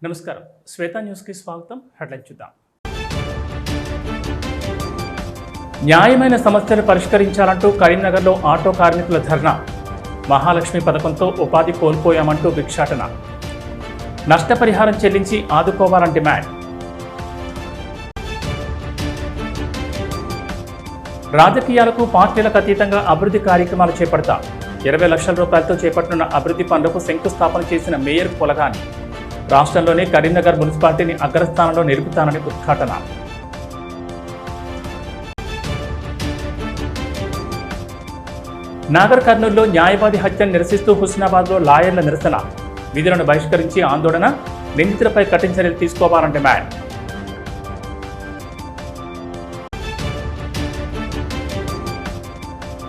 నమస్కారం, శ్వేత న్యూస్కి స్వాగతం. హెడ్లైన్ చూద్దాం. న్యాయమైన సమస్యలు పరిష్కరించాలంటూ కరీంనగర్లో ఆటో కార్మికుల ధర్నా. మహాలక్ష్మి పథకంతో ఉపాధి కోల్పోయామంటూ భిక్షాటన. నష్టపరిహారం చెల్లించి ఆదుకోవాలని డిమాండ్. రాజకీయాలకు పార్టీలకు అతీతంగా అభివృద్ధి కార్యక్రమాలు చేపడతా. 20 లక్షల రూపాయలతో చేపట్టనున్న అభివృద్ధి పనులకు శంకుస్థాపన చేసిన మేయర్ కొలగాని. రాష్ట్రంలోనే కరీంనగర్ మున్సిపాలిటీని అగ్రస్థానంలో నిలుపుతానని ఉద్ఘాటన. నాగర్ కర్నూలులో న్యాయవాది హత్యను నిరసిస్తూ హుస్నాబాద్లో లాయర్ల నిరసన. విధులను బహిష్కరించి ఆందోళన. నిందితులపై కఠిన చర్యలు తీసుకోవాలని డిమాండ్.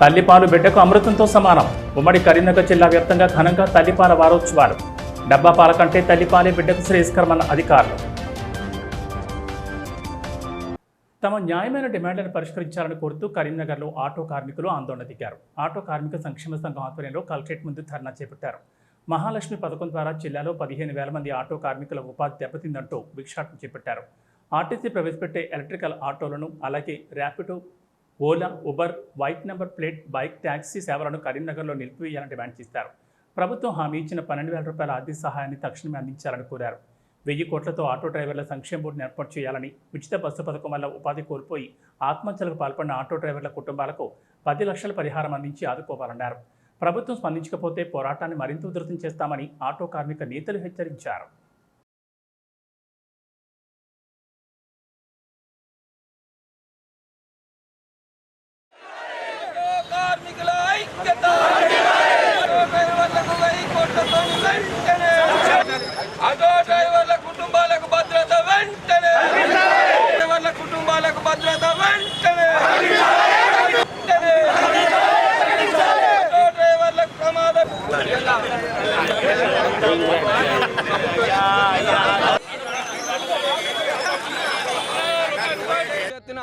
తల్లిపాలు బిడ్డకు అమృతంతో సమానం. ఉమ్మడి కరీంనగర్ జిల్లా వ్యాప్తంగా ఘనంగా తల్లిపాల వారోత్సవాలు. డబ్బా పాల కంటే తల్లిపాలే బిడ్డకు శ్రేయస్కరమన్న అధికారులు. తమ న్యాయమైన డిమాండ్లను పరిష్కరించాలని కోరుతూ కరీంనగర్లో ఆటో కార్మికులు ఆందోళన దిగారు. ఆటో కార్మిక సంక్షేమ సంఘం ఆధ్వర్యంలో కలెక్టరేట్ ముందు ధర్నా చేపట్టారు. మహాలక్ష్మి పథకం ద్వారా జిల్లాలో 15,000 మంది ఆటో కార్మికుల ఉపాధి దెబ్బతిందంటూ భిక్షాటన చేపట్టారు. ఆర్టీసీ ప్రవేశపెట్టే ఎలక్ట్రికల్ ఆటోలను, అలాగే Rapido, Ola, Uber, white number plate bike taxi సేవలను కరీంనగర్లో నిలిపివేయాలని డిమాండ్ చేశారు. ప్రభుత్వం హామీ ఇచ్చిన 12,000 రూపాయల ఆర్థిక సహాయాన్ని తక్షణమే అందించాలని కోరారు. 1000 కోట్లతో ఆటో డ్రైవర్ల సంక్షేమ బోర్డును ఏర్పాటు చేయాలని, ఉచిత బస్సు పథకం వల్ల ఉపాధి కోల్పోయి ఆత్మహత్యలకు పాల్పడిన ఆటో డ్రైవర్ల కుటుంబాలకు 10 లక్షల పరిహారం అందించి ఆదుకోవాలన్నారు. ప్రభుత్వం స్పందించకపోతే పోరాటాన్ని మరింత ఉధృతం చేస్తామని ఆటో కార్మిక నేతలు హెచ్చరించారు.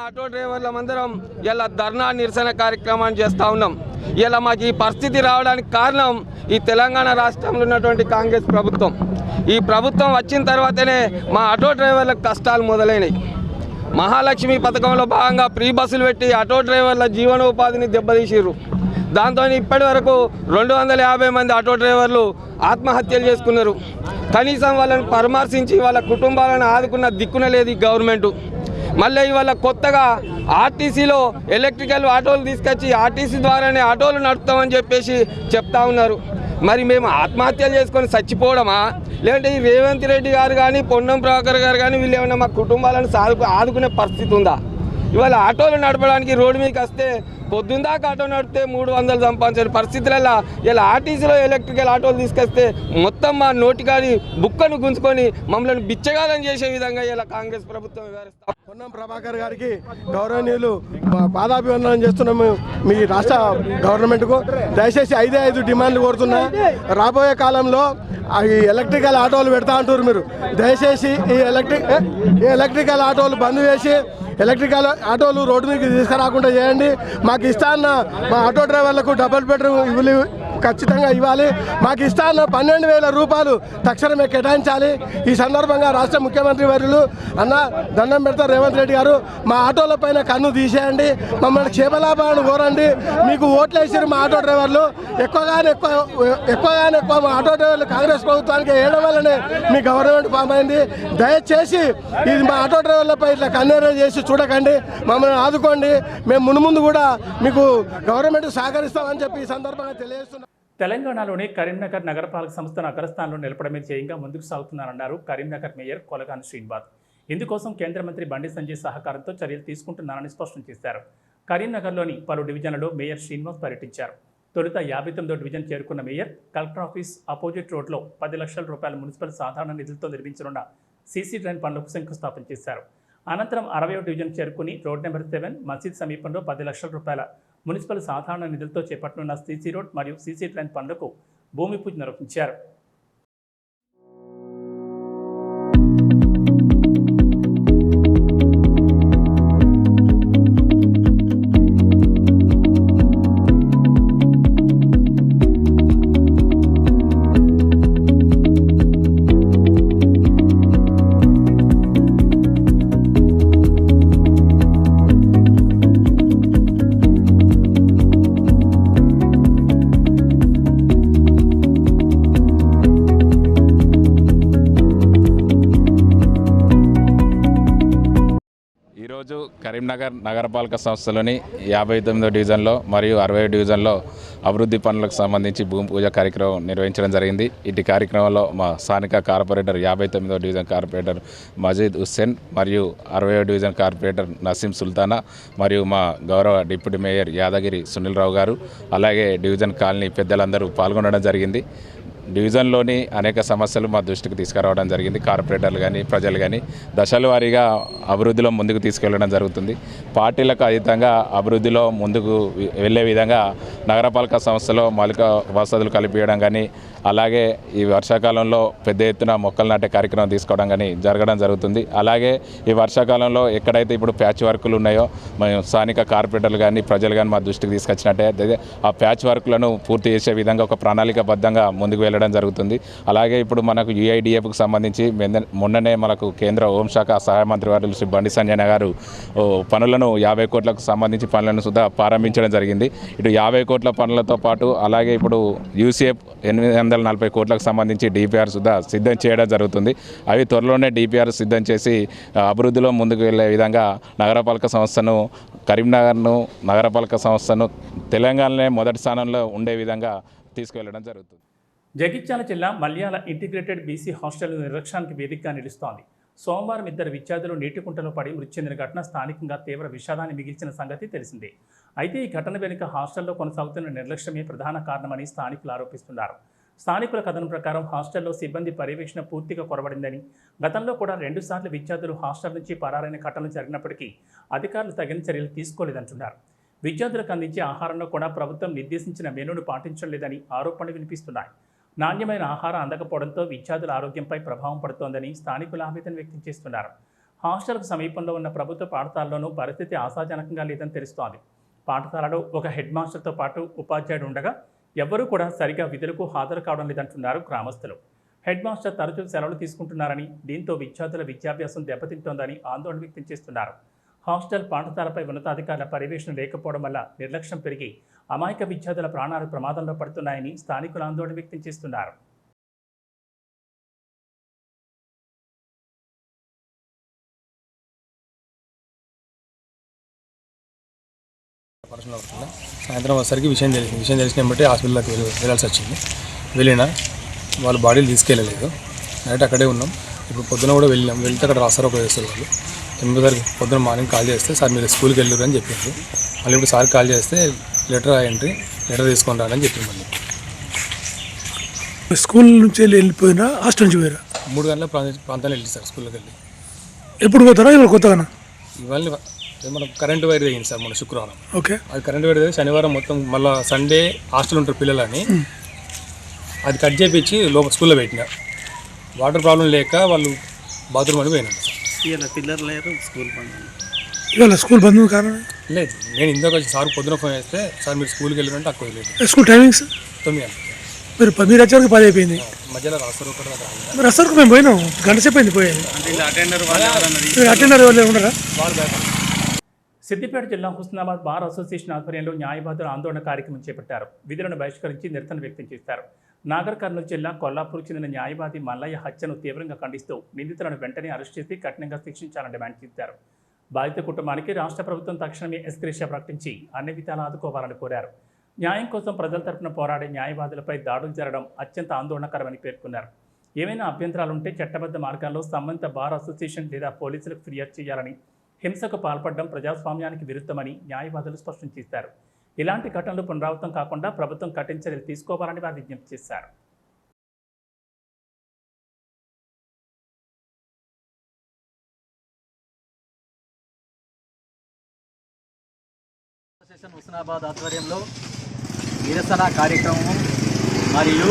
ఆటో డ్రైవర్ల అందరం ఇలా ధర్నా నిరసన కార్యక్రమాన్ని చేస్తూ ఉన్నాం. ఇలా మాకు ఈ పరిస్థితి రావడానికి కారణం ఈ తెలంగాణ రాష్ట్రంలో ఉన్నటువంటి కాంగ్రెస్ ప్రభుత్వం. ఈ ప్రభుత్వం వచ్చిన తర్వాతనే మా ఆటో డ్రైవర్లకు కష్టాలు మొదలైనవి. మహాలక్ష్మి పథకంలో భాగంగా ఫ్రీ బస్సులు పెట్టి ఆటో డ్రైవర్ల జీవనోపాధిని దెబ్బతీసిర్రు. దాంతో ఇప్పటి వరకు 250 మంది ఆటో డ్రైవర్లు ఆత్మహత్యలు చేసుకున్నారు. కనీసం వాళ్ళని పరామర్శించి వాళ్ళ కుటుంబాలను ఆదుకున్న దిక్కున లేదు ఈ గవర్నమెంట్. మళ్ళీ ఇవాళ కొత్తగా ఆర్టీసీలో ఎలక్ట్రికల్ ఆటోలు తీసుకొచ్చి ఆర్టీసీ ద్వారానే ఆటోలు నడుపుతామని చెప్పేసి చెప్తా ఉన్నారు. మరి మేము ఆత్మహత్యలు చేసుకొని చచ్చిపోవడమా, లేదంటే ఈ రేవంత్ రెడ్డి గారు కానీ పొన్నం ప్రభాకర్ గారు కానీ వీళ్ళు ఏమైనా మా కుటుంబాలను ఆదుకునే పరిస్థితి ఉందా? ఇవాళ ఆటోలు నడపడానికి రోడ్డు మీదకి వస్తే పొద్దుందాకా ఆటో నడిపితే 300 సంపాదించే పరిస్థితులలో ఇలా ఆర్టీసీలో ఎలక్ట్రికల్ ఆటోలు తీసుకొస్తే మొత్తం మా నోటికాని బుక్కను గుంజుకొని మమ్మల్ని బిచ్చగాలని చేసే విధంగా ఇలా కాంగ్రెస్ ప్రభుత్వం వివరిస్తాం. పొన్నం ప్రభాకర్ గారికి గౌరవనీయులు పాదాభివందనం చేస్తున్నాము. మీ రాష్ట్ర గవర్నమెంట్కు దయచేసి 5 డిమాండ్లు కోరుతున్నా. రాబోయే కాలంలో ఈ ఎలక్ట్రికల్ ఆటోలు పెడతా అంటారు మీరు. దయచేసి ఈ ఎలక్ట్రికల్ ఆటోలు బంద్ చేసి ఎలక్ట్రికల్ ఆటోలు రోడ్డు మీదకి తీసుకురాకుండా చేయండి. మాకు ఇష్టాన్న మా ఆటో డ్రైవర్లకు డబుల్ బెడ్రూమ్ ఖచ్చితంగా ఇవ్వాలి. మాకు ఇష్టాన్న 12,000 రూపాయలు తక్షణమే కేటాయించాలి. ఈ సందర్భంగా రాష్ట్ర ముఖ్యమంత్రి వర్యులు అన్న దండం పెడతారు రేవంత్ రెడ్డి గారు, మా ఆటోల పైన కన్ను తీసేయండి, మమ్మల్ని క్షేమలాభాలను కోరండి. మీకు ఓట్లు వేసారు మా ఆటో డ్రైవర్లు. ఎక్కువగానే ఎక్కువ మా ఆటో డ్రైవర్లు కాంగ్రెస్ ప్రభుత్వానికి వేయడం వల్లనే మీ గవర్నమెంట్ ఫామ్ అయింది. దయచేసి ఇది మా ఆటో డ్రైవర్లపై ఇట్లా కన్నెర చేసి చూడకండి, మమ్మల్ని ఆదుకోండి. మేము మున్ముందు కూడా మీకు గవర్నమెంట్ సహకరిస్తామని చెప్పి ఈ సందర్భంగా తెలియజేస్తున్నాం. తెలంగాణలోని కరీంనగర్ నగరపాలక సంస్థను అగ్రస్థానంలో నిలపడమే ధ్యేయంగా ముందుకు సాగుతున్నారన్నారు కరీంనగర్ మేయర్ కొలగాని శ్రీనివాస్. ఇందుకోసం కేంద్ర మంత్రి బండి సంజయ్ సహకారంతో చర్యలు తీసుకుంటున్నారని స్పష్టం చేశారు. కరీంనగర్లోని పలు డివిజన్లలో మేయర్ శ్రీనివాస్ పర్యటించారు. తొలుత 59వ డివిజన్ చేరుకున్న మేయర్ కలెక్టర్ ఆఫీస్ అపోజిట్ రోడ్లో 10 లక్షల రూపాయల మున్సిపల్ సాధారణ నిధులతో నిర్మించనున్న సీసీ డ్రైన్ పనులకు శంకుస్థాపన చేశారు. అనంతరం 60వ డివిజన్ చేరుకుని రోడ్ నెంబర్ 7 మసీద్ సమీపంలో 10 లక్షల రూపాయల మున్సిపల్ సాధారణ నిధులతో చేపట్టనున్న సీసీ రోడ్ మరియు సీసీ లైన్ పనులకు భూమి పూజ నిర్వహించారు. ఈరోజు కరీంనగర్ నగరపాలక సంస్థలోని 59వ డివిజన్లో మరియు 60వ డివిజన్లో అభివృద్ధి పనులకు సంబంధించి భూమి పూజ కార్యక్రమం నిర్వహించడం జరిగింది. ఇటు కార్యక్రమంలో మా స్థానిక కార్పొరేటర్ 59వ డివిజన్ కార్పొరేటర్ మజీద్ హుస్సేన్ మరియు 60వ డివిజన్ కార్పొరేటర్ నసీం సుల్తానా మరియు మా గౌరవ డిప్యూటీ మేయర్ యాదగిరి సునీల్ రావు గారు అలాగే డివిజన్ కాలనీ పెద్దలందరూ పాల్గొనడం జరిగింది. డివిజన్లోని అనేక సమస్యలు మా దృష్టికి తీసుకురావడం జరిగింది. కార్పొరేటర్లు కానీ ప్రజలు కానీ దశల వారీగా అభివృద్ధిలో ముందుకు తీసుకెళ్లడం జరుగుతుంది. పార్టీలకు అతీతంగా అభివృద్ధిలో ముందుకు వెళ్ళే విధంగా నగరపాలక సంస్థలో మౌలిక వసతులు కల్పించడం కానీ అలాగే ఈ వర్షాకాలంలో పెద్ద ఎత్తున మొక్కలు నాటే కార్యక్రమం తీసుకోవడం కానీ జరగడం జరుగుతుంది. అలాగే ఈ వర్షాకాలంలో ఎక్కడైతే ఇప్పుడు ప్యాచ్ వర్కులు ఉన్నాయో మేము స్థానిక కార్పొరేటర్లు కానీ ప్రజలు కానీ మా దృష్టికి తీసుకొచ్చినట్టే ఆ ప్యాచ్ వర్కులను పూర్తి చేసే విధంగా ఒక ప్రణాళికాబద్ధంగా ముందుకు వెళ్ళడం జరుగుతుంది. అలాగే ఇప్పుడు మనకు యుఐడిఎఫ్కు సంబంధించి మొన్ననే మనకు కేంద్ర హోంశాఖ సహాయ మంత్రి వారు శ్రీ బండి సంజయ్ గారు పనులను 50 కోట్లకు సంబంధించి పనులను సుధా ప్రారంభించడం జరిగింది. ఇటు 50 కోట్ల పనులతో పాటు అలాగే ఇప్పుడు యూసీఎఫ్ 840 కోట్లకు సంబంధించి డిపిఆర్ సుధా సిద్ధం చేయడం జరుగుతుంది. అవి త్వరలోనే డిపిఆర్ సిద్ధం చేసి అభివృద్ధిలో ముందుకు వెళ్ళే విధంగా నగరపాలక సంస్థను కరీంనగర్ను నగరపాలక సంస్థను తెలంగాణలో మొదటి స్థానంలో ఉండే విధంగా తీసుకువెళ్ళడం జరుగుతుంది. జగిత్యాల జిల్లా మల్యాల ఇంటిగ్రేటెడ్ బీసీ హాస్టల్ నిర్లక్ష్యానికి వేదికగా నిలుస్తోంది. సోమవారం 2 విద్యార్థులు నీటి కుంటలో పడి మృతి చెందిన ఘటన స్థానికంగా తీవ్ర విషాదాన్ని మిగిల్చిన సంగతి తెలిసిందే. అయితే ఈ ఘటన వెనుక హాస్టల్లో కొనసాగుతున్న నిర్లక్ష్యమే ప్రధాన కారణమని స్థానికులు ఆరోపిస్తున్నారు. స్థానికుల కథనం ప్రకారం హాస్టల్లో సిబ్బంది పర్యవేక్షణ పూర్తిగా కొరబడిందని, గతంలో కూడా 2 సార్లు విద్యార్థులు హాస్టల్ నుంచి పరారైన ఘటనలు జరిగినప్పటికీ అధికారులు తగిన చర్యలు తీసుకోలేదంటున్నారు. విద్యార్థులకు అందించే ఆహారంలో కూడా ప్రభుత్వం నిర్దేశించిన మెనూను పాటించడం లేదని ఆరోపణలు వినిపిస్తున్నాయి. నాణ్యమైన ఆహారం అందకపోవడంతో విద్యార్థుల ఆరోగ్యంపై ప్రభావం పడుతోందని స్థానికులు ఆవేదన వ్యక్తం చేస్తున్నారు. హాస్టల్కు సమీపంలో ఉన్న ప్రభుత్వ పాఠశాలలోనూ పరిస్థితి ఆశాజనకంగా లేదని తెలుస్తోంది. పాఠశాలలో ఒక హెడ్ మాస్టర్తో పాటు ఉపాధ్యాయుడు ఉండగా ఎవ్వరూ కూడా సరిగా విధులకు హాజరు కావడం లేదంటున్నారు గ్రామస్తులు. హెడ్ మాస్టర్ తరచూ సెలవులు తీసుకుంటున్నారని, దీంతో విద్యార్థుల విద్యాభ్యాసం దెబ్బతింటోందని ఆందోళన వ్యక్తం చేస్తున్నారు. హాస్టల్ పాఠశాలపై ఉన్నతాధికారుల పర్యవేక్షణ లేకపోవడం వల్ల నిర్లక్ష్యం పెరిగి అమాయక విద్యార్థుల ప్రాణాలు ప్రమాదంలో పడుతున్నాయని స్థానికులు ఆందోళన వ్యక్తం చేస్తున్నారు. సాయంత్రం వచ్చేసరికి విషయం తెలిసిన బట్టి హాస్పిటల్కి వెళ్ళాల్సి వచ్చింది. వెళ్ళినా వాళ్ళు బాడీలు తీసుకెళ్ళలేదు. నైట్ అక్కడే ఉన్నాం. ఇప్పుడు పొద్దున కూడా వెళ్తే అక్కడ రాస్తారు ఒక చేస్తారు వాళ్ళు. 9 తారీఖు పొద్దున మార్నింగ్ కాల్ చేస్తే సార్ మీరు స్కూల్కి వెళ్ళారు అని చెప్పింది. మళ్ళీ ఇప్పుడు సార్ కాల్ చేస్తే లెటర్ తీసుకొని రాని చెప్పింది. మళ్ళీ స్కూల్ నుంచి వెళ్ళిపోయినా హాస్టల్ నుంచి పోయినా 3 గంటల ప్రాంతాన్ని వెళ్ళి సార్ స్కూల్కి వెళ్ళి. ఎప్పుడు పోతారా ఇవాళ కొత్తగా? ఇవాళ మనకు కరెంట్ వైర్ తెగింది సార్ మన శుక్రవారం. ఓకే, అది కరెంట్ వైర్ తెగి శనివారం మొత్తం మళ్ళీ సండే హాస్టల్ ఉంటారు పిల్లలని అది కట్ చేయించి లోపల స్కూల్లో పెట్టిన. వాటర్ ప్రాబ్లం లేక వాళ్ళు బాత్రూమ్ అని పోయినారు సార్. ఇవాళ స్కూల్ బంద్ కారణం లేదు. నేను ఇందాక వచ్చి సార్ పొద్దున ఫోన్ చేస్తే సార్ మీరు స్కూల్కి వెళ్ళారంటే అక్కడ వెళ్ళలేదు. స్కూల్ టైమింగ్స్ 9 గంటలు. మీరు వచ్చేవరకు 10 అయిపోయింది. మధ్యలో రాస్తారు ఒకటి మీరు వస్తారు మేము పోయినాం, గంట సేపు అయింది పోయింది. అటెండర్ వాళ్ళు ఉండరా? సిద్దిపేట జిల్లా హుస్నాబాద్ బార్ అసోసియేషన్ ఆధ్వర్యంలో న్యాయవాదుల ఆందోళన కార్యక్రమం చేపట్టారు. విధులను బహిష్కరించి నిరసన వ్యక్తం చేశారు. నాగర్ కర్నూలు జిల్లా కొల్లాపూర్కు చెందిన న్యాయవాది మల్లయ్య హత్యను తీవ్రంగా ఖండిస్తూ నిందితులను వెంటనే అరెస్ట్ చేసి కఠినంగా శిక్షించాలని డిమాండ్ చేశారు. బాధిత కుటుంబానికి రాష్ట్ర ప్రభుత్వం తక్షణమే ఎస్గ్రేషియా ప్రకటించి అన్ని విధాలా ఆదుకోవాలని కోరారు. న్యాయం కోసం ప్రజల తరపున పోరాడే న్యాయవాదులపై దాడులు జరగడం అత్యంత ఆందోళనకరమని పేర్కొన్నారు. ఏమైనా అభ్యంతరాలుంటే చట్టబద్ధ మార్గాల్లో సంబంధిత బార్ అసోసియేషన్ లేదా పోలీసులకు ఫిర్యాదు చేయాలని, హింసకు పాల్పడడం ప్రజాస్వామ్యానికి విరుద్ధమని న్యాయవాదులు స్పష్టం చేశారు. ఇలాంటి ఘటనలు పునరావృతం కాకుండా ప్రభుత్వం కఠిన చర్యలు తీసుకోవాలని వారు విజ్ఞప్తి చేశారు. ఫెడరేషన్ హుస్నాబాద్ ఆధ్వర్యంలో నిరసన కార్యక్రమం మరియు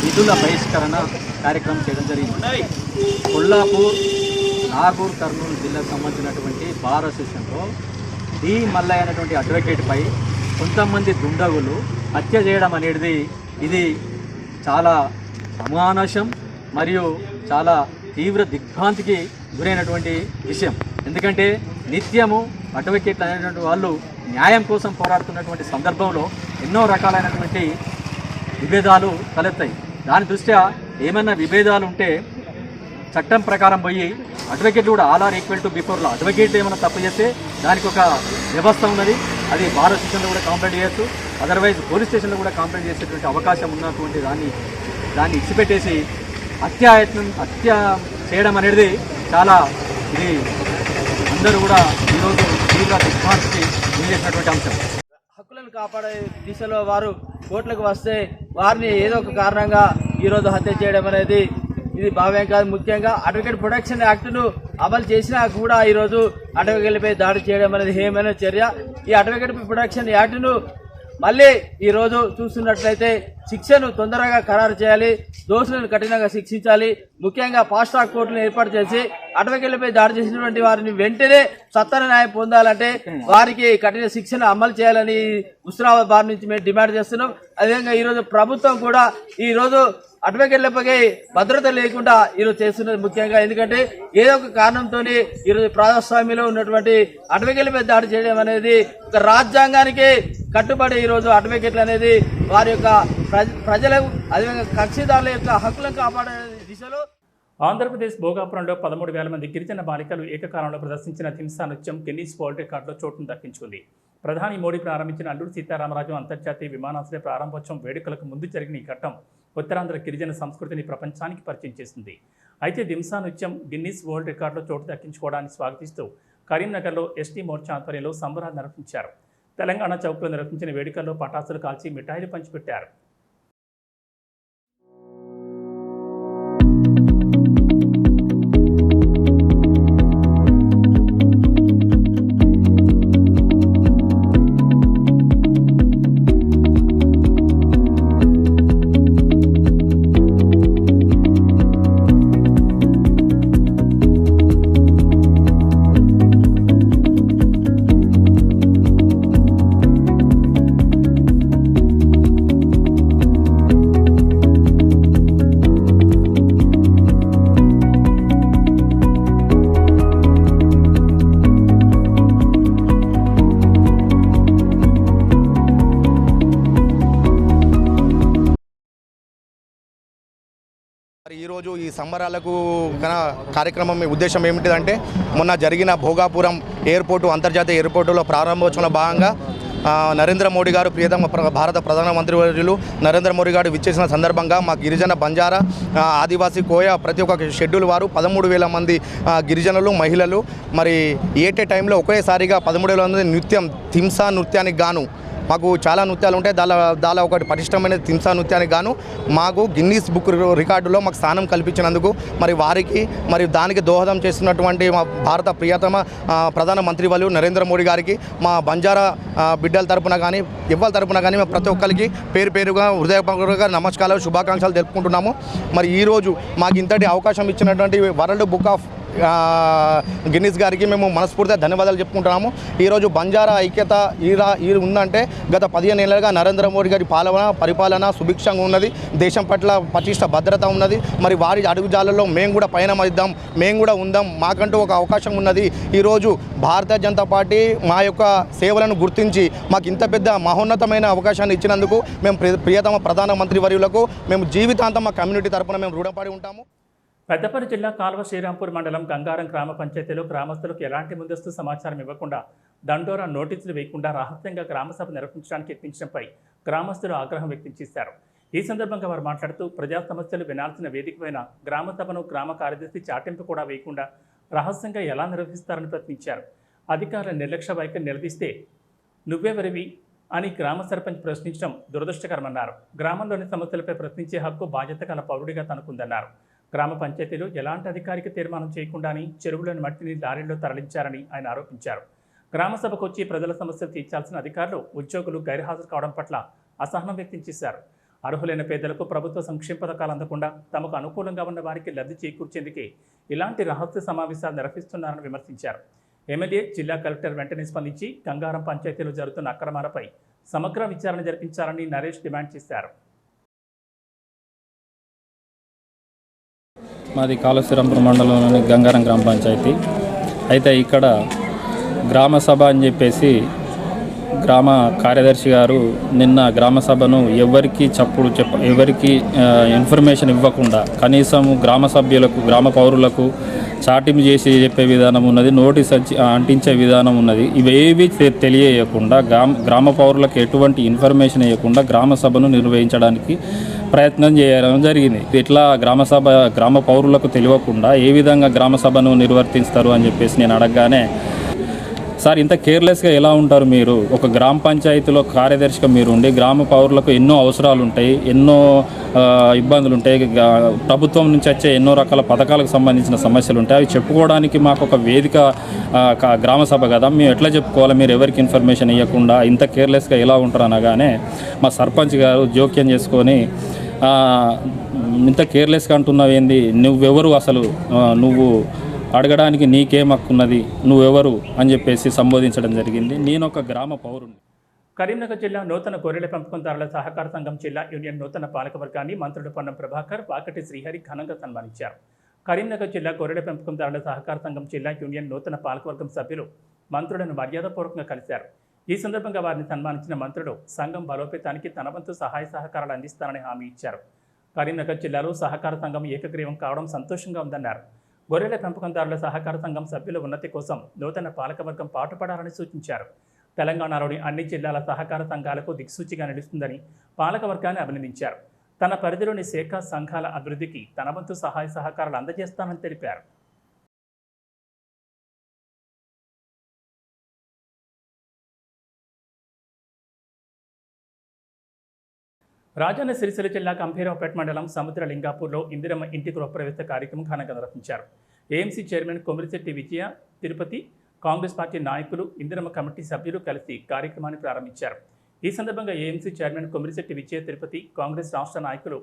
విధుల బహిష్కరణ కార్యక్రమం చేయడం జరిగింది. కొల్లాపూర్, నాగూర్, కర్నూలు జిల్లాకు సంబంధించినటువంటి బార్ అసోసియేషన్లో డి మల్లయ్య అనేటువంటి అడ్వకేట్పై కొంతమంది దుండగులు హత్య చేయడం అనేది ఇది చాలా అమానుషం మరియు చాలా తీవ్ర దిగ్భ్రాంతికి గురైనటువంటి విషయం. ఎందుకంటే నిత్యము అడ్వకేట్లు అనేటువంటి వాళ్ళు న్యాయం కోసం పోరాడుతున్నటువంటి సందర్భంలో ఎన్నో రకాలైనటువంటి విభేదాలు తలెత్తాయి. దాని దృష్ట్యా ఏమైనా విభేదాలు ఉంటే చట్టం ప్రకారం పోయి అడ్వకేట్లు కూడా all are equal to before law. Advocate ఏమైనా తప్పు చేస్తే దానికి ఒక వ్యవస్థ ఉన్నది, అది బార్ స్టేషన్లో కూడా కంప్లైంట్ చేయొచ్చు, అదర్వైజ్ పోలీస్ స్టేషన్లో కూడా కంప్లైంట్ చేసేటువంటి అవకాశం ఉన్నటువంటి దాన్ని ఇచ్చిపెట్టేసి హత్య చేయడం అనేది చాలా ఇది అందరూ కూడా ఈరోజు తీవ్ర దిగ్భ్రాంతికి గురిచేసినటువంటి అంశం. హక్కులను కాపాడే దిశలో వారు కోర్టులకు వస్తే వారిని ఏదో ఒక కారణంగా ఈరోజు హత్య చేయడం అనేది ఇది భావ్యం కాదు. ముఖ్యంగా అడ్వకేట్ ప్రొటెక్షన్ యాక్ట్ను అమలు చేసినా కూడా ఈరోజు అడ్వకేట్లపై దాడి చేయడం అనేది హేయమైన చర్య. ఈ అడ్వకేట్ ప్రొటెక్షన్ యాక్ట్ను మళ్ళీ ఈరోజు చూస్తున్నట్లయితే శిక్షను తొందరగా ఖరారు చేయాలి, దోషులను కఠినంగా శిక్షించాలి. ముఖ్యంగా ఫాస్ట్ ట్రాక్ కోర్టులను ఏర్పాటు చేసి అడ్వకేట్లపై దాడి చేసినటువంటి వారిని వెంటనే సత్వర న్యాయం పొందాలంటే వారికి కఠిన శిక్షను అమలు చేయాలని హుస్నాబాద్ బార్ నుంచి మేము డిమాండ్ చేస్తున్నాం. అదేవిధంగా ఈరోజు ప్రభుత్వం కూడా ఈరోజు అడ్వకేట్లపై భద్రత లేకుండా ఈరోజు చేస్తున్నది ముఖ్యంగా. ఎందుకంటే ఏదో ఒక కారణంతో ఈరోజు ప్రజాస్వామ్యంలో ఉన్నటువంటి అడ్వకేట్లపై దాడి చేయడం అనేది ఒక రాజ్యాంగానికి కట్టుబడి ఈరోజు అడ్వకేట్లు అనేది వారి యొక్క ప్రజలకు అదేవిధంగా కక్షిదారుల యొక్క హక్కులను కాపాడే దిశలో. ఆంధ్రప్రదేశ్ భోగాపురంలో 13,000 మంది గిరిజన బాలికలు ఏకకాలంలో ప్రదర్శించిన థింసా నృత్యం గిన్నీస్ వరల్డ్ రికార్డులో చోటును దక్కించుకుంది. ప్రధాని మోడీ ప్రారంభించిన అల్లూరి సీతారామరాజు అంతర్జాతీయ విమానాశ్రయ ప్రారంభోత్సవం వేడుకలకు ముందు జరిగిన ఈ ఘట్టం ఉత్తరాంధ్ర గిరిజన సంస్కృతిని ప్రపంచానికి పరిచయం చేసింది. అయితే థింసా నృత్యం గిన్నీస్ వరల్డ్ రికార్డులో చోటు దక్కించుకోవడాన్ని స్వాగతిస్తూ కరీంనగర్లో ఎస్టీ మోర్చా ఆధ్వర్యంలో సంబరాలు నిర్వహించారు. తెలంగాణ చౌక్లో నిర్వహించిన వేడుకల్లో పటాసులు కాల్చి మిఠాయిలు పంచిపెట్టారు. ఈరోజు ఈ సంబరాలకు కార్యక్రమం ఉద్దేశం ఏమిటిదంటే మొన్న జరిగిన భోగాపురం ఎయిర్పోర్టు అంతర్జాతీయ ఎయిర్పోర్టులో ప్రారంభోత్సవంలో భాగంగా నరేంద్ర మోడీ గారు ప్రియతమ భారత ప్రధానమంత్రి వర్యులు నరేంద్ర మోడీ గారు విచ్చేసిన సందర్భంగా మా గిరిజన బంజారా ఆదివాసీ కోయ ప్రతి ఒక్క షెడ్యూల్ వారు 13,000 మంది గిరిజనులు మహిళలు మరి ఏటే టైంలో ఒకేసారిగా 13,000 మంది నృత్యం థింసా నృత్యానికి గాను మాకు చాలా నృత్యాలు ఉంటాయి, దానిలో ఒకటి పటిష్టమైన థింసా నృత్యానికి గాను మాకు గిన్నీస్ బుక్ రికార్డులో మాకు స్థానం కల్పించినందుకు మరి వారికి మరి దానికి దోహదం చేస్తున్నటువంటి మా భారత ప్రియతమ ప్రధానమంత్రి వాళ్ళు నరేంద్ర మోడీ గారికి మా బంజారా బిడ్డల తరపున కానీ ఎవరి తరపున కానీ ప్రతి ఒక్కరికి పేరు పేరుగా హృదయపూర్వక నమస్కారాలు శుభాకాంక్షలు తెలుపుకుంటున్నాము. మరి ఈరోజు మాకు ఇంతటి అవకాశం ఇచ్చినటువంటి వరల్డ్ బుక్ ఆఫ్ గిన్నీస్ గారికి మేము మనస్ఫూర్తిగా ధన్యవాదాలు చెప్పుకుంటున్నాము. ఈరోజు బంజారా ఐక్యత ఈ ఉందంటే గత 15 ఏళ్ళుగా నరేంద్ర మోడీ గారి పరిపాలన సుభిక్షంగా ఉన్నది, దేశం పట్ల పటిష్ట భద్రత ఉన్నది. మరి వారి అడుగుజాలలో మేము కూడా పయనమిద్దాం, మేము కూడా ఉందాం, మాకంటూ ఒక అవకాశం ఉన్నది. ఈరోజు భారతీయ జనతా పార్టీ మా యొక్క సేవలను గుర్తించి మాకు ఇంత పెద్ద మహోన్నతమైన అవకాశాన్ని ఇచ్చినందుకు మేము ప్రియతమ ప్రధానమంత్రి వర్యులకు మేము జీవితాంతం మా కమ్యూనిటీ తరపున మేము రుణపడి ఉంటాము. పెద్దపల్లి జిల్లా కాల్వ శ్రీరాంపూర్ మండలం గంగారం గ్రామ పంచాయతీలో గ్రామస్తులకు ఎలాంటి ముందస్తు సమాచారం ఇవ్వకుండా దండోరా నోటీసులు వేయకుండా రహస్యంగా గ్రామసభ నిర్వహించడానికి యత్నించడంపై గ్రామస్తులు ఆగ్రహం వ్యక్తం చేశారు. ఈ సందర్భంగా వారు మాట్లాడుతూ ప్రజా సమస్యలు వినాల్సిన వేదికపైన గ్రామసభను గ్రామ కార్యదర్శి చాటింపు కూడా వేయకుండా రహస్యంగా ఎలా నిర్వహిస్తారని ప్రశ్నించారు. అధికారుల నిర్లక్ష్య వైఖరి నిలదీస్తే నువ్వెవరివి అని గ్రామ సర్పంచ్ ప్రశ్నించడం దురదృష్టకరమన్నారు. గ్రామంలోని సమస్యలపై ప్రశ్నించే హక్కు బాధ్యత గల పౌరుడిగా తనకుందన్నారు. గ్రామ పంచాయతీలో ఎలాంటి అధికారిక తీర్మానం చేయకుండానే చెరువులోని మట్టిని లారీల్లో తరలించారని ఆయన ఆరోపించారు. గ్రామ సభకు వచ్చి ప్రజల సమస్యలు తీర్చాల్సిన అధికారులు, ఉద్యోగులు గైర్హాజరు కావడం పట్ల అసహనం వ్యక్తం చేశారు. అర్హులైన పేదలకు ప్రభుత్వ సంక్షేమ పథకాలు అందకుండా తమకు అనుకూలంగా ఉన్న వారికి లబ్ధి చేకూర్చేందుకే ఇలాంటి రహస్య సమావేశాలు నిర్వహిస్తున్నారని విమర్శించారు. ఎమ్మెల్యే, జిల్లా కలెక్టర్ వెంటనే స్పందించి గంగారం పంచాయతీలో జరుగుతున్న అక్రమాలపై సమగ్ర విచారణ జరిపించాలని నరేష్ డిమాండ్ చేశారు. మాది కాళేశ్వరంపురం మండలంలోని గంగారం గ్రామ పంచాయతీ. అయితే ఇక్కడ గ్రామ సభ అని చెప్పేసి గ్రామ కార్యదర్శి గారు నిన్న గ్రామ సభను ఎవరికి ఎవరికి ఇన్ఫర్మేషన్ ఇవ్వకుండా కనీసం గ్రామ సభ్యులకు, గ్రామ పౌరులకు చాటింపు చేసి చెప్పే విధానం ఉన్నది, నోటీస్ అంటించే విధానం ఉన్నది. ఇవేవి తెలియకుండా గ్రామ పౌరులకు ఎటువంటి ఇన్ఫర్మేషన్ ఇవ్వకుండా గ్రామ సభను నిర్వహించడానికి ప్రయత్నం చేయడం జరిగింది. ఇట్లా గ్రామ పౌరులకు తెలియకుండా ఏ విధంగా గ్రామ సభను నిర్వర్తిస్తారు అని చెప్పేసి నేను అడగగానే, సార్ ఇంత కేర్లెస్గా ఎలా ఉంటారు మీరు? ఒక గ్రామ పంచాయతీలో కార్యదర్శిగా మీరు ఉండి గ్రామ పౌరులకు ఎన్నో అవసరాలు ఉంటాయి, ఎన్నో ఇబ్బందులు ఉంటాయి, ప్రభుత్వం నుంచి వచ్చే ఎన్నో రకాల పథకాలకు సంబంధించిన సమస్యలు ఉంటాయి. అవి చెప్పుకోవడానికి మాకు ఒక వేదిక గ్రామ సభ కదా, మేము ఎట్లా చెప్పుకోవాలి? మీరు ఎవరికి ఇన్ఫర్మేషన్ ఇవ్వకుండా ఇంత కేర్లెస్గా ఎలా ఉంటారు అనగానే మా సర్పంచ్ గారు జోక్యం చేసుకొని, ఇంత కేర్లెస్గా అంటున్నావు ఏంది? నువ్వెవరు అసలు? నువ్వు అడగడానికి నీకేం హక్కున్నది? నువ్వెవరు అని చెప్పేసి సంబోధించడం జరిగింది. నేను ఒక గ్రామ పౌరుని. కరీంనగర్ జిల్లా నూతన గొర్రెల పెంపకందారుల సహకార సంఘం జిల్లా యూనియన్ నూతన పాలకవర్గాన్ని మంత్రులు పొన్నం ప్రభాకర్, వాకటి శ్రీహరి ఘనంగా సన్మానించారు. కరీంనగర్ జిల్లా గొర్రెల పెంపకందారుల సహకార సంఘం జిల్లా యూనియన్ నూతన పాలకవర్గం సభ్యులు మంత్రులను మర్యాదపూర్వకంగా కలిశారు. ఈ సందర్భంగా వారిని సన్మానించిన మంత్రులు సంఘం బలోపేతానికి తన వంతు సహాయ సహకారాలు అందిస్తారని హామీ ఇచ్చారు. కరీంనగర్ జిల్లాలో సహకార సంఘం ఏకగ్రీవం కావడం సంతోషంగా ఉందన్నారు. గొర్రెల పెంపకందారుల సహకార సంఘం సభ్యుల ఉన్నతి కోసం నూతన పాలకవర్గం పాటుపడాలని సూచించారు. తెలంగాణలోని అన్ని జిల్లాల సహకార సంఘాలకు దిక్సూచిగా నిలుస్తుందని పాలకవర్గాన్ని అభినందించారు. తన పరిధిలోని శాఖ సంఘాల అభివృద్ధికి తన వంతు సహాయ సహకారాలు అందజేస్తానని తెలిపారు. రాజన్న సిరిసిల్ల జిల్లా గంభీరావుపేట మండలం సముద్ర లింగాపూర్లో ఇందిరమ్మ ఇంటి గృహప్రవేశ కార్యక్రమం ఘనంగా నిర్వహించారు. ఏఎంసీ చైర్మన్ కొమిరిశెట్టి విజయ, తిరుపతి కాంగ్రెస్ పార్టీ నాయకులు, ఇందిరమ్మ కమిటీ సభ్యులు కలిసి కార్యక్రమాన్ని ప్రారంభించారు. ఈ సందర్భంగా ఏఎంసీ చైర్మన్ కొమిరిశెట్టి విజయ, తిరుపతి కాంగ్రెస్ రాష్ట్ర నాయకులు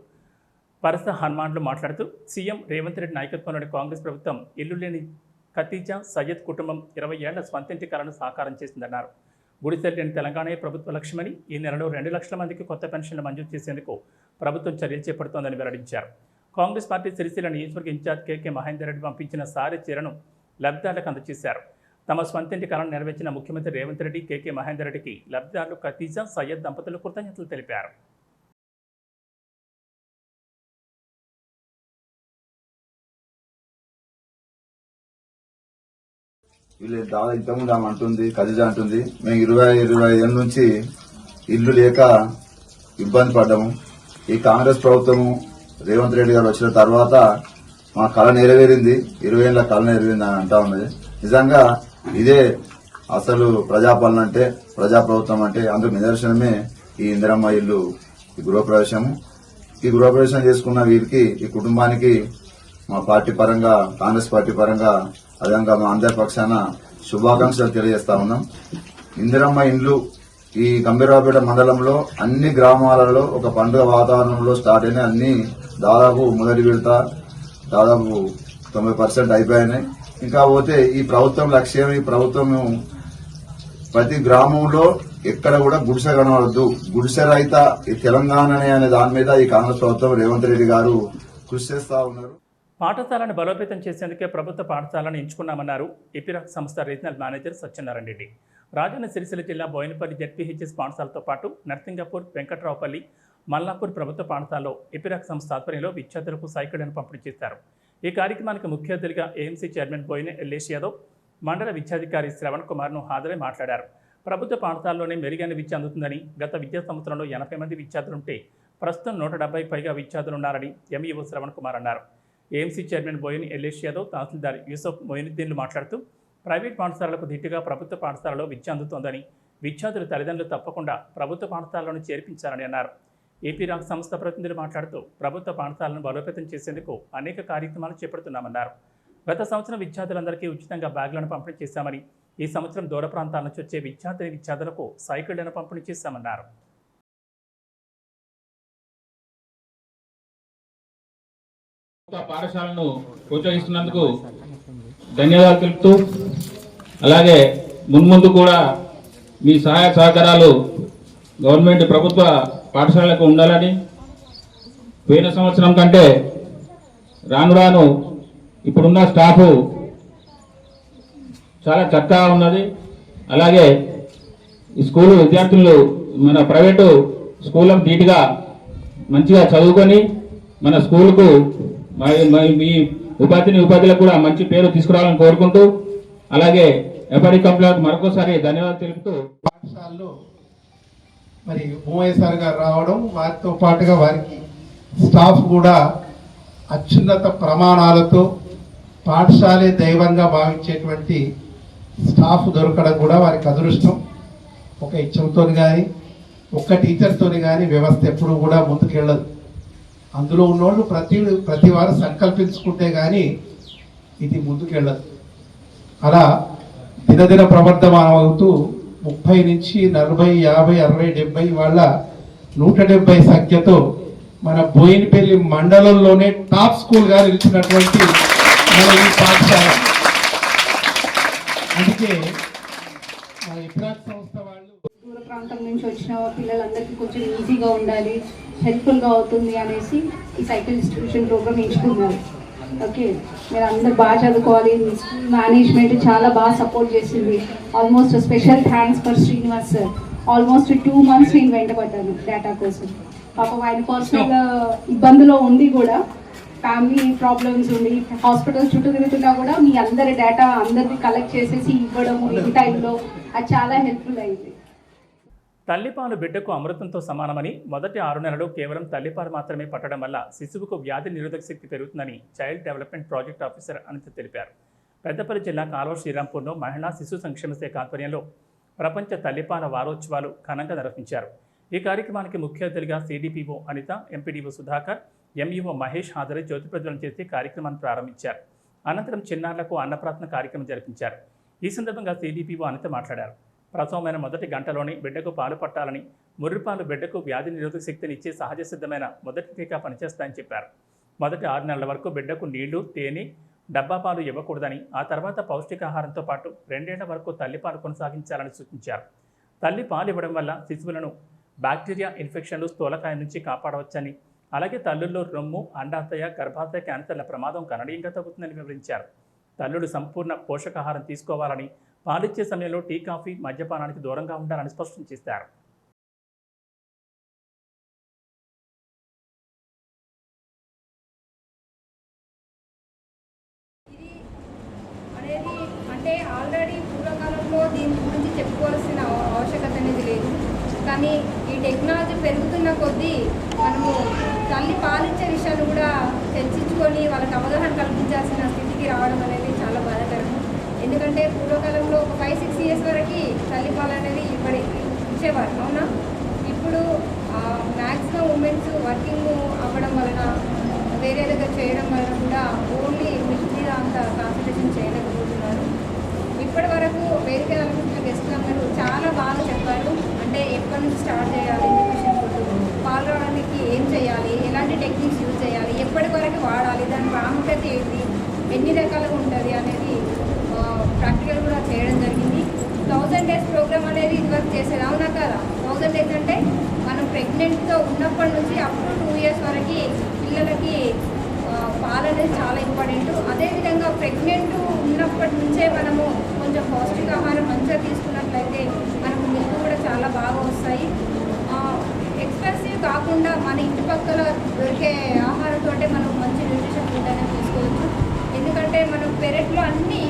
పరస హనుమాన్లు మాట్లాడుతూ, సీఎం రేవంత్ రెడ్డి నాయకత్వంలోని కాంగ్రెస్ ప్రభుత్వం ఇల్లు లేని ఖతీజా సయ్యద్ కుటుంబం 20 ఏళ్ల స్వంతింటి కలను సాకారం చేసిందన్నారు. గుడిసెలు లేని తెలంగాణ ప్రభుత్వ లక్ష్యమని, ఈ నెలలో 2 లక్షల మందికి కొత్త పెన్షన్లు మంజూరు చేసేందుకు ప్రభుత్వం చర్యలు చేపడుతోందని వెల్లడించారు. కాంగ్రెస్ పార్టీ సిరిసిల్ల నియోజకవర్గ ఇన్ఛార్జ్ కేకే మహేందర్ రెడ్డి పంపించిన సారీ చీరను లబ్ధిదారులకు అందజేశారు. తమ స్వంతింటి కలను నెరవేర్చిన ముఖ్యమంత్రి రేవంత్ రెడ్డి, కేకే మహేందర్ రెడ్డికి లబ్ధిదారులు ఖతీజా సయ్యద్ దంపతులు కృతజ్ఞతలు తెలిపారు. వీళ్ళు దాదాపు ఇంతకుముందు ఆమె అంటుంది, ఖదీజా అంటుంది, మేము 20 ఏళ్ళ నుంచి ఇల్లు లేక ఇబ్బంది పడ్డాము. ఈ కాంగ్రెస్ ప్రభుత్వము రేవంత్ రెడ్డి గారు వచ్చిన తర్వాత మా కళ నెరవేరింది, 20 ఏళ్ళ కళ నెరవేరింది అని అంటా ఉన్నది. నిజంగా ఇదే అసలు ప్రజాపాలన అంటే, ప్రజాప్రభుత్వం అంటే అందుకు నిదర్శనమే ఈ ఇందిరమ్మ ఇల్లు ఈ గృహప్రవేశము. ఈ గృహప్రవేశం చేసుకున్న వీరికి, ఈ కుటుంబానికి మా పార్టీ పరంగా, కాంగ్రెస్ పార్టీ పరంగా, అదేవిధంగా మా అందరి పక్షాన శుభాకాంక్షలు తెలియజేస్తా ఉన్నాం. ఇందిరమ్మ ఇండ్లు ఈ గంభీరావుపేట మండలంలో అన్ని గ్రామాలలో ఒక పండుగ వాతావరణంలో స్టార్ట్ అయినాయి. అన్ని దాదాపు మొదటి విడత దాదాపు 90% అయిపోయినాయి. ఇంకా పోతే ఈ ప్రభుత్వం లక్ష్యం, ఈ ప్రభుత్వం ప్రతి గ్రామంలో ఎక్కడ కూడా గుడిసె కనవద్దు, గుడిసె రహిత ఈ తెలంగాణనే అనే దాని మీద ఈ కాంగ్రెస్ ప్రభుత్వం రేవంత్ రెడ్డి గారు కృషి చేస్తా ఉన్నారు. పాఠశాలను బలోపేతం చేసేందుకే ప్రభుత్వ పాఠశాలను ఎంచుకున్నామన్నారు ఎపిరాక్ సంస్థ రీజనల్ మేనేజర్ సత్యనారాయణ రెడ్డి. రాజన్న సిరిసిల్ల జిల్లా బోయినపల్లి జెడ్పీహెచ్ఎస్ పాఠశాలతో పాటు నర్సింగపూర్, వెంకట్రావుపల్లి, మల్లాపూర్ ప్రభుత్వ పాఠశాలలో ఎపిరాక్ సంస్థ ఆధ్వర్యంలో విద్యార్థులకు సైకిళ్లను పంపిణీ చేశారు. ఈ కార్యక్రమానికి ముఖ్య అతిథిగా ఏఎంసీ చైర్మన్ బోయిన ఎల్లేష్ యాదవ్, మండల విద్యాధికారి శ్రవణ్ కుమార్ను హాజరై మాట్లాడారు. ప్రభుత్వ పాఠశాలలోనే మెరుగైన విద్య అందుతుందని, గత విద్యా సంవత్సరంలో 80 మంది విద్యార్థులుంటే ప్రస్తుతం 170 పైగా విద్యార్థులున్నారని ఎంఈఓ శ్రవణ్ కుమార్ అన్నారు. ఏఎంసీ చైర్మన్ బోయిన్ ఎల్లేష్ యాదవ్, తహసీల్దార్ యూసఫ్ మొయినుద్దీన్లు మాట్లాడుతూ, ప్రైవేట్ పాఠశాలలకు ధీటుగా ప్రభుత్వ పాఠశాలలో విద్య అందుతోందని, విద్యార్థుల తల్లిదండ్రులు తప్పకుండా ప్రభుత్వ పాఠశాలను చేర్పించాలని అన్నారు. ఏపీరాక్ సంస్థ ప్రతినిధులు మాట్లాడుతూ, ప్రభుత్వ పాఠశాలను బలోపేతం చేసేందుకు అనేక కార్యక్రమాలు చేపడుతున్నామన్నారు. గత సంవత్సరం విద్యార్థులందరికీ ఉచితంగా బ్యాగులను పంపిణీ చేశామని, ఈ సంవత్సరం దూర ప్రాంతాల నుంచి వచ్చే విద్యార్థులకు సైకిళ్లను పంపిణీ చేశామన్నారు. పాఠశాలను ప్రోత్సహిస్తున్నందుకు ధన్యవాదాలు తెలుపుతూ, అలాగే మున్ముందు కూడా మీ సహాయ సహకారాలు గవర్నమెంట్ ప్రభుత్వ పాఠశాలకు ఉండాలని, పోయిన సంవత్సరం కంటే రాను రాను ఇప్పుడున్న స్టాఫ్ చాలా చక్కగా ఉన్నది. అలాగే ఈ స్కూలు విద్యార్థులు మన ప్రైవేటు స్కూళ్ళకు ధీటుగా మంచిగా చదువుకొని మన స్కూలుకు మీ ఉపాధ్యులకు కూడా మంచి పేరు తీసుకురావాలని కోరుకుంటూ, అలాగే ఎఫ్ఐడి కంప్లైంట్ మరొకసారి ధన్యవాదాలు తెలుపుతూ, పాఠశాలలో మరి భూమయ్య సార్ గారు రావడం, వారితో పాటుగా వారికి స్టాఫ్ కూడా అత్యున్నత ప్రమాణాలతో పాఠశాలే దైవంగా భావించేటువంటి స్టాఫ్ దొరకడం కూడా వారికి అదృష్టం. ఒక హెచ్ఎంతో కానీ ఒక్క టీచర్తో కానీ వ్యవస్థ ఎప్పుడు కూడా ముందుకెళ్ళదు. అందులో ఉన్నోళ్ళు ప్రతి వారు సంకల్పించుకుంటే కానీ ఇది ముందుకెళ్ళదు. అలా దినదిన ప్రవర్ధమానం అవుతూ 30 నుంచి 40, 50, 60, 70 వాళ్ళ 170 సంఖ్యతో మన బోయినపల్లి మండలంలోనే టాప్ స్కూల్గా నిలిచినటువంటి మన ఈ పాఠశాల. అందుకే మన ఇప్రాక్ సంస్థ వాళ్ళు దూర ప్రాంతం నుంచి వచ్చిన పిల్లలందరికీ కొంచెం ఈజీగా ఉండాలి, హెల్ప్ఫుల్గా అవుతుంది అనేసి ఈ సైకిల్ డిస్ట్రిబ్యూషన్ ప్రోగ్రామ్ ఎంచుకున్నారు. ఓకే, మీరు అందరు బాగా చదువుకోవాలి. స్కూల్ మేనేజ్మెంట్ చాలా బాగా సపోర్ట్ చేసింది. Almost special thanks for Srinivas sir. Almost 2 months నేను వెంటబడ్డాను డేటా కోసం. పాపం ఆయన పర్సనల్ ఇబ్బందులో ఉండి కూడా, ఫ్యామిలీ ప్రాబ్లమ్స్ ఉండి హాస్పిటల్ చుట్టూ తిరుగుతున్నా కూడా మీ అందరి డేటా అందరినీ కలెక్ట్ చేసేసి ఇవ్వడము ఈ టైంలో అది చాలా హెల్ప్ఫుల్ అయింది. తల్లిపాలు బిడ్డకు అమృతంతో సమానమని, మొదటి 6 నెలలు కేవలం తల్లిపాలు మాత్రమే పట్టడం వల్ల శిశువుకు వ్యాధి నిరోధక శక్తి పెరుగుతుందని child development project officer Anitha తెలిపారు. పెద్దపల్లి జిల్లా కాల్వ శ్రీరాంపూర్లో మహిళా శిశు సంక్షేమ శాఖ ఆధ్వర్యంలో ప్రపంచ తల్లిపాల వారోత్సవాలు ఘనంగా నిర్వహించారు. ఈ కార్యక్రమానికి ముఖ్య అతిథిగా CDPO Anitha, MPDO Sudhakar, MEO Mahesh హాజరై జ్యోతి ప్రజ్వలన చేసి కార్యక్రమాన్ని ప్రారంభించారు. అనంతరం చిన్నారులకు అన్నప్రాసన కార్యక్రమం జరిపించారు. ఈ సందర్భంగా సిడిపిఓ అనిత మాట్లాడారు. ప్రసవమైన మొదటి గంటలోని బిడ్డకు పాలు పట్టాలని, ముర్రిపాలు బిడ్డకు వ్యాధి నిరోధక శక్తిని ఇచ్చే సహజ సిద్ధమైన మొదటి టీకా పనిచేస్తాయని చెప్పారు. మొదటి 6 నెలల వరకు బిడ్డకు నీళ్లు, తేనె, డబ్బా పాలు ఇవ్వకూడదని, ఆ తర్వాత పౌష్టికాహారంతో పాటు 2 ఏళ్ల వరకు తల్లిపాలు కొనసాగించాలని సూచించారు. తల్లి పాలు ఇవ్వడం వల్ల శిశువులను బ్యాక్టీరియా ఇన్ఫెక్షన్లు, స్థూలకాయ నుంచి కాపాడవచ్చని, అలాగే తల్లుల్లో రొమ్ము, అండాశయ, గర్భాశయ క్యాన్సర్ల ప్రమాదం గణనీయంగా తగ్గుతుందని వివరించారు. తల్లులు సంపూర్ణ పోషకాహారం తీసుకోవాలని, పాలిచ్చే సమయంలో టీ, కాఫీ, మద్యపానానికి దూరంగా ఉండాలని స్పష్టం చేశారు. అంటే ఆల్రెడీ పూర్వకాలంలో దీని గురించి చెప్పుకోవాల్సిన ఆవశ్యకత అనేది లేదు. కానీ ఈ టెక్నాలజీ పెరుగుతున్న కొద్దీ మనము తల్లి పాలించే విషయాన్ని కూడా చర్చించుకొని వాళ్ళకి అవగాహన కల్పించాల్సిన స్థితికి రావడం అనేది చాలా బాధాకరం. ఎందుకంటే పూర్వకాలంలో ఒక 5-6 years వరకు తల్లిపాలు అనేది ఇచ్చేవారు, అవునా? ఇప్పుడు మ్యాక్సిమం ఉమెన్స్ వర్కింగ్ అవ్వడం వలన, వేరే దగ్గర చేయడం వలన కూడా ఓన్లీ మిల్క్ మీద అంత కాన్సన్ట్రేషన్ చేయలేకపోతున్నారు. ఇప్పటి వరకు వేదిక అనుకుంటున్న గెస్ట్లు అందరూ చాలా బాగా చెప్పారు. అంటే ఎప్పటి నుంచి స్టార్ట్ చేయాలి, న్యూట్రిషన్ ఫుడ్, పాలు రావడానికి ఏం చేయాలి, ఎలాంటి టెక్నిక్స్ యూజ్ చేయాలి, ఎప్పటి వరకు వాడాలి, దాని ప్రాముఖ్యత ఏంటి, ఎన్ని రకాలుగా ఉంటుంది అనేది ప్రాక్టికల్ కూడా చేయడం జరిగింది. 1000 days ప్రోగ్రామ్ అనేది ఇదివరకు చేసేది, అవునా కదా? 1000 days అంటే మనం ప్రెగ్నెంట్తో ఉన్నప్పటి నుంచి అప్ టు 2 years వరకు పిల్లలకి పాలు అనేది చాలా ఇంపార్టెంట్. అదేవిధంగా ప్రెగ్నెంట్ ఉన్నప్పటి నుంచే మనము కొంచెం పౌష్టికాహారం మంచిగా తీసుకున్నట్లయితే మనకు మిల్క్ కూడా చాలా బాగా వస్తాయి. ఎక్స్పెన్సివ్ కాకుండా మన ఇంటి పక్కల దొరికే ఆహారంతో మనం మంచి న్యూట్రిషన్ ఫుడ్ అనేది తీసుకోవచ్చు. ఎందుకంటే మనం పెరట్లో అన్నీ.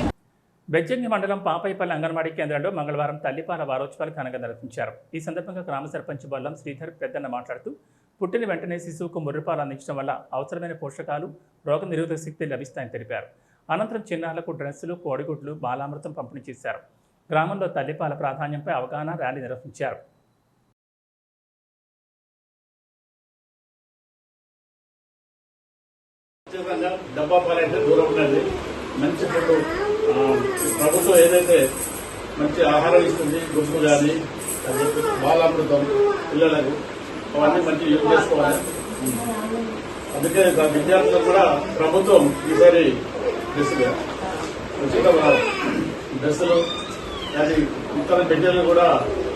బెజ్జంగి మండలం పాపైపల్లి అంగన్వాడీ కేంద్రంలో మంగళవారం తల్లిపాల వారోత్సవాలు ఘనంగా నిర్వహించారు. ఈ సందర్భంగా గ్రామ సర్పంచ్ బల్లం శ్రీధర్ పెద్దన్న మాట్లాడుతూ, పుట్టిన వెంటనే శిశువుకు ముర్రిపాలు అందించడం వల్ల అవసరమైన పోషకాలు, రోగ నిరోధక శక్తి లభిస్తాయని తెలిపారు. అనంతరం చిన్నారులకు డ్రెస్సులు, కోడిగుడ్లు, బాలామృతం పంపిణీ చేశారు. గ్రామంలో తల్లిపాల ప్రాధాన్యంపై అవగాహన ర్యాలీ నిర్వహించారు. డబ్బా పాలైతే దూరం ఉన్నది. మంచి ప్రభుత్వం ఏదైతే మంచి ఆహారం ఇస్తుంది, గుడ్డు కానీ అది బాలామృతం పిల్లలకు అవన్నీ మంచి యూజ్ చేసుకోవాలి. అందుకే విద్యార్థులకు కూడా ప్రభుత్వం ఈసారి ఉచిత డ్రెస్సులు అది ఇతర బిడ్డలు కూడా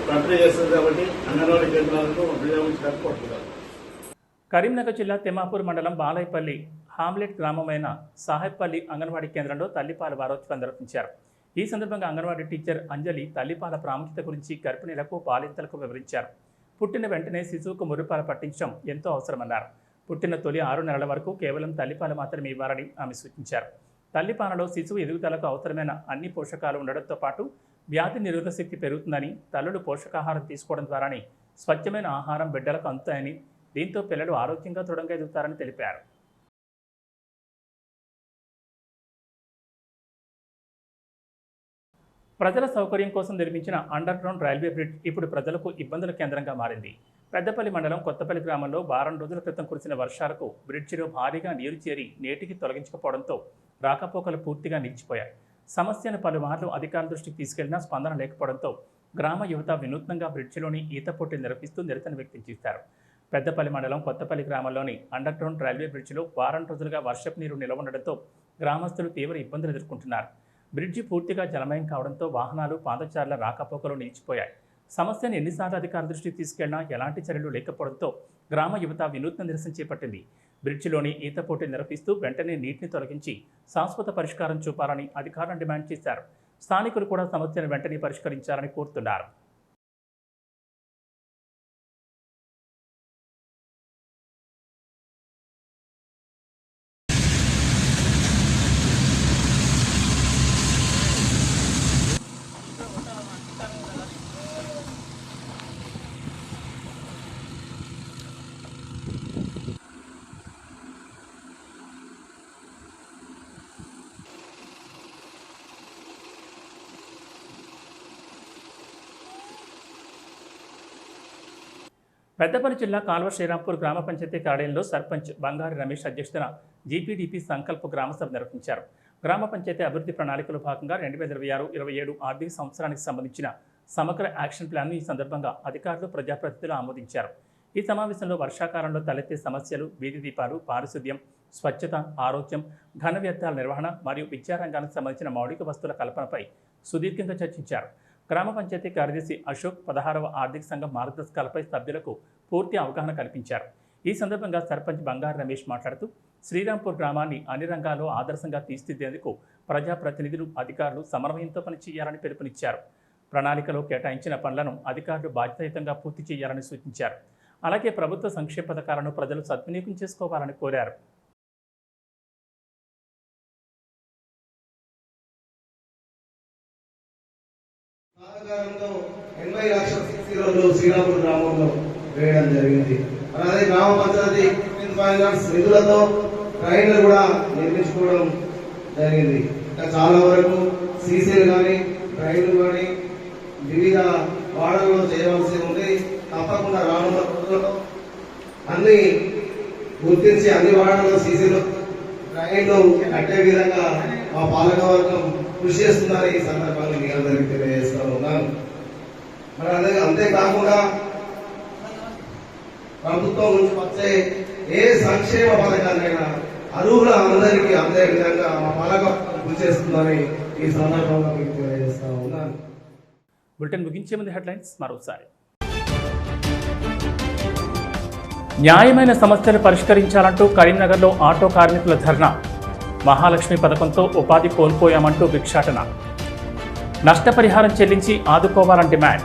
పంపిణీ చేస్తుంది కాబట్టి అంగన్వాడీ కేంద్రాలకు వినియోగించడానికి కోరుతున్నారు. కరీంనగర్ జిల్లా తిమ్మాపూర్ మండలం బాలయ్యపల్లి హామ్లెట్ గ్రామమైన సాహెబ్పల్లి అంగన్వాడీ కేంద్రంలో తల్లిపాల వారోత్సవం నిర్వహించారు. ఈ సందర్భంగా అంగన్వాడీ టీచర్ అంజలి తల్లిపాల ప్రాముఖ్యత గురించి గర్భిణీలకు పాలింతలకు వివరించారు. పుట్టిన వెంటనే శిశువుకు మురిపాలు పట్టించడం ఎంతో అవసరమన్నారు. పుట్టిన తొలి 6 నెలల వరకు కేవలం తల్లిపాలు మాత్రమే ఇవ్వాలని ఆమె సూచించారు. తల్లిపాలలో శిశువు ఎదుగుదలకు అవసరమైన అన్ని పోషకాలు ఉండడంతో పాటు వ్యాధి నిరోధక శక్తి పెరుగుతుందని, తల్లులు పోషకాహారం తీసుకోవడం ద్వారానే స్వచ్ఛమైన ఆహారం బిడ్డలకు అందుతాయని, దీంతో పిల్లలు ఆరోగ్యంగా దృఢంగా ఎదుగుతారని తెలిపారు. ప్రజల సౌకర్యం కోసం నిర్మించిన అండర్ గ్రౌండ్ రైల్వే బ్రిడ్జ్ ఇప్పుడు ప్రజలకు ఇబ్బందుల కేంద్రంగా మారింది. పెద్దపల్లి మండలం కొత్తపల్లి గ్రామంలో వారం రోజుల క్రితం కురిసిన వర్షాలకు బ్రిడ్జిలో భారీగా నీరు చేరి నేటికి తొలగించకపోవడంతో రాకపోకలు పూర్తిగా నిలిచిపోయాయి. సమస్యను పలుమార్లు అధికారుల దృష్టికి తీసుకెళ్లినా స్పందన లేకపోవడంతో గ్రామ యువత వినూత్నంగా బ్రిడ్జిలోని ఈత పోటీలు నిర్వహిస్తూ నిరసన వ్యక్తం చేశారు. పెద్దపల్లి మండలం కొత్తపల్లి గ్రామంలోని అండర్ గ్రౌండ్ రైల్వే బ్రిడ్జిలో వారం రోజులుగా వర్షపు నీరు నిల్వ ఉండడంతో గ్రామస్తులు తీవ్ర ఇబ్బందులు ఎదుర్కొంటున్నారు. బ్రిడ్జి పూర్తిగా జలమయం కావడంతో వాహనాలు, పాదచారుల రాకపోకలు నిలిచిపోయాయి. సమస్యను ఎన్నిసార్లు అధికారుల దృష్టికి తీసుకెళ్లినా ఎలాంటి చర్యలు లేకపోవడంతో గ్రామ యువత వినూత్న నిరసన చేపట్టింది. బ్రిడ్జిలోని ఈత పోటీలు నిర్వహిస్తూ వెంటనే నీటిని తొలగించి శాశ్వత పరిష్కారం చూపాలని అధికారులను డిమాండ్ చేశారు. స్థానికులు కూడా సమస్యను వెంటనే పరిష్కరించాలని కోరుతున్నారు. పెద్దపల్లి జిల్లా కాల్వ శ్రీరాంపూర్ గ్రామ పంచాయతీ కార్యాలయంలో సర్పంచ్ బంగారి రమేష్ అధ్యక్షతన జీపీడీపీ సంకల్ప గ్రామసభ నిర్వహించారు. గ్రామ పంచాయతీ అభివృద్ధి ప్రణాళికలో భాగంగా 2026-27 ఆర్థిక సంవత్సరానికి సంబంధించిన సమగ్ర యాక్షన్ ప్లాన్ను ఈ సందర్భంగా అధికారులు, ప్రజాప్రతినిధులు ఆమోదించారు. ఈ సమావేశంలో వర్షాకాలంలో తలెత్తే సమస్యలు, వీధి దీపాలు, పారిశుద్ధ్యం, స్వచ్ఛత, ఆరోగ్యం, ఘన వ్యర్థాల నిర్వహణ మరియు విద్యారంగానికి సంబంధించిన మౌలిక వస్తువుల కల్పనపై సుదీర్ఘంగా చర్చించారు. గ్రామ పంచాయతీ కార్యదర్శి అశోక్ 16వ ఆర్థిక సంఘం మార్గదర్శకాలపై సభ్యులకు పూర్తి అవగాహన కల్పించారు. ఈ సందర్భంగా సర్పంచ్ బంగారు రమేష్ మాట్లాడుతూ శ్రీరాంపూర్ గ్రామాన్ని అన్ని రంగాల్లో ఆదర్శంగా తీర్చిదిద్దేందుకు ప్రజాప్రతినిధులు, అధికారులు సమన్వయంతో పనిచేయాలని పిలుపునిచ్చారు. ప్రణాళికలో కేటాయించిన పనులను అధికారులు బాధ్యతాయుతంగా పూర్తి చేయాలని సూచించారు. అలాగే ప్రభుత్వ సంక్షేమ పథకాలను ప్రజలు సద్వినియోగం చేసుకోవాలని కోరారు. సహకారంతో 80 లక్షల సిసి రోడ్లు శ్రీరాంపూర్ గ్రామంలో వేయడం జరిగింది. అలాగే గ్రామ పంచాయతీ ఫైనాన్స్ నిధులతో ట్రైన్లు కూడా నిర్మించుకోవడం జరిగింది. ఇంకా చాలా వరకు సీసీలు కానీ, ట్రైన్లు కానీ వివిధ వార్డుల్లో చేయవలసి ఉంది. తప్పకుండా రానున్న రోజుల్లో అన్ని గుర్తించి అన్ని వార్డుల్లో సీసీలు, ట్రైన్లు కట్టే విధంగా మా పాలకవర్గం కృషి చేస్తుందని ఈ సందర్భంగా మీ అందరికీ తెలియజేస్తూ ఉన్నాను. మరి అదే అంతేకాకుండా ప్రభుత్వం నుంచి వచ్చే ఏ సంక్షేమ పథకాలైనా అర్హుల అందరికీ అందే విధంగా మా పాలకవర్గం కృషి చేస్తుందని ఈ సందర్భంగా మీకు తెలియజేస్తూ ఉన్నాను. బులెటిన్ ముగించే ముందు హెడ్లైన్స్ మరోసారి. న్యాయమైన సమస్యలు పరిష్కరించాలంటూ కరీంనగర్లో ఆటో కార్మికుల ధర్నా. మహాలక్ష్మి పథకంతో ఉపాధి కోల్పోయామంటూ భిక్షాటన. నష్టపరిహారం చెల్లించి ఆదుకోవాలని డిమాండ్.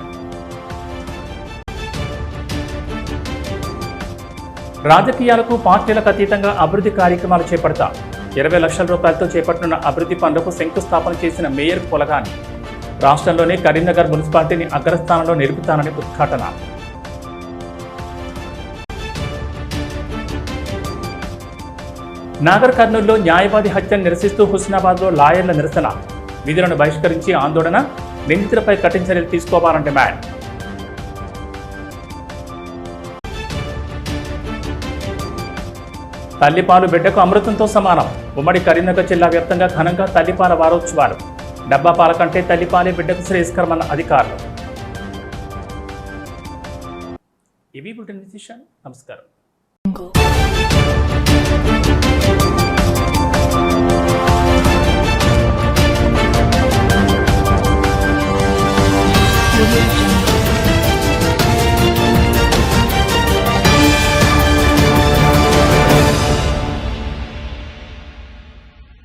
రాజకీయాలకు, పార్టీలకు అతీతంగా అభివృద్ధి కార్యక్రమాలు చేపడతా. 20 లక్షల రూపాయలతో చేపట్టనున్న అభివృద్ధి పనులకు శంకుస్థాపన చేసిన మేయర్ పొలగాని. రాష్ట్రంలోనే కరీంనగర్ మున్సిపాలిటీని అగ్రస్థానంలో నిలుపుతానని ఉద్ఘాటన. నాగర్ కర్నూలులో న్యాయవాది హత్యను నిరసిస్తూ హుస్నాబాద్లో లాయర్ల నిరసన. విధులను బహిష్కరించి ఆందోళన. నిందితులపై కఠిన చర్యలు తీసుకోవాలని డిమాండ్. తల్లిపాలు బిడ్డకు అమృతంతో సమానం. ఉమ్మడి కరీంనగర్ జిల్లా వ్యాప్తంగా ఘనంగా తల్లిపాల వారోత్సవాలు. డబ్బా పాల కంటే తల్లిపాలే బిడ్డకు శ్రేయస్కరమన్న అధికారులు. ఇవి బులెటిన్ విశేషాలు. నమస్కారం.